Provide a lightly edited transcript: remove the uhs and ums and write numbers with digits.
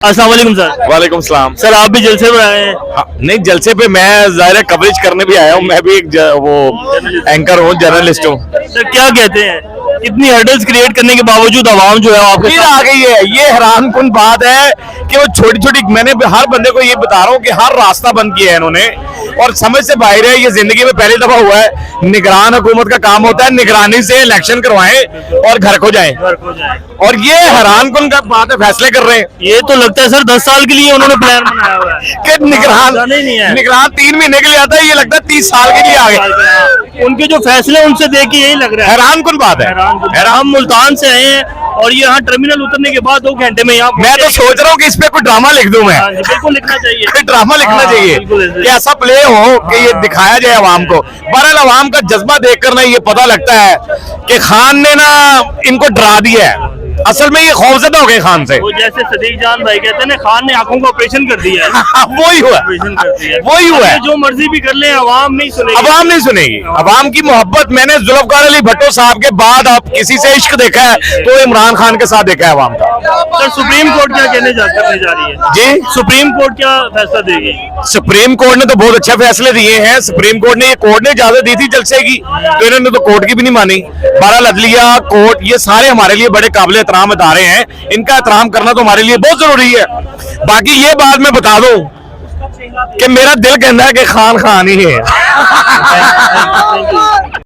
अस्सलाम वालेकुम सर। वालेकुम सलाम। सर आप भी जलसे पर आए हैं? हाँ, नहीं जलसे पे मैं ज़ाहिर कवरेज करने भी आया हूँ। मैं भी एक वो एंकर हूँ, जर्नलिस्ट हूँ। सर क्या कहते हैं, कितनी हर्डल्स क्रिएट करने के बावजूद आवाम जो है आपके फिर आ गई है। ये हैरान कुन बात है कि वो छोटी छोटी, मैंने हर बंदे को ये बता रहा हूँ कि हर रास्ता बंद किया है इन्होंने और समझ से बाहर है। ये जिंदगी में पहली दफा हुआ है। निगरान हुकूमत का काम होता है निगरानी से इलेक्शन करवाएं और घर को जाएं, और ये हैरान कुन का बात है, फैसले कर रहे हैं। ये तो लगता है सर 10 साल के लिए उन्होंने प्लान बनाया हुआ है कि निगरान नहीं है। निगरान 3 महीने के लिए आता है, ये लगता है 30 साल के लिए आ गए। उनके जो फैसले उनसे देख के यही लग रहा है। हैरान कुन बात है। हम मुल्तान से आए हैं और ये यहाँ टर्मिनल उतरने के बाद 2 घंटे में यहाँ मैं तो सोच रहा हूँ कि इस पे कोई ड्रामा लिख दूं मैं। हाँ जी, बिल्कुल लिखना चाहिए। कोई ड्रामा लिखना हाँ, चाहिए बिल्कुल ऐसे। कि ऐसा प्ले हो कि ये दिखाया जाए आवाम को। बहरहाल आवाम का जज्बा देखकर ना ये पता लगता है कि खान ने ना इनको डरा दिया है। असल में ये खौफजदा हो गए खान से। वो जैसे सदीक जान भाई कहते हैं ना, खान ने आंखों का ऑपरेशन कर दिया है। वही हुआ, ऑपरेशन कर दिया है। वही हुआ है। जो मर्जी भी कर ले आवाम नहीं सुनेगी। अवाम नहीं सुनेगी। अवाम की मोहब्बत मैंने जुल्फकार अली भट्टो साहब के बाद आप किसी से इश्क देखा है तो इमरान खान के साथ देखा है अवाम का। सर सुप्रीम कोर्ट क्या करने जा रही है जी, सुप्रीम कोर्ट क्या फैसला देगी? सुप्रीम कोर्ट ने तो बहुत अच्छा फैसले दिए हैं। सुप्रीम कोर्ट ने, ये कोर्ट ने इजाजत दी थी जलसे की, तो इन्होंने तो कोर्ट की भी नहीं मानी। बहरहाल अदलिया, कोर्ट, ये सारे हमारे लिए बड़े काबिल एहतराम इदारे हैं। इनका एहतराम करना तो हमारे लिए बहुत जरूरी है। बाकी ये बात मैं बता दूं कि मेरा दिल कहता है कि खान खान ही है।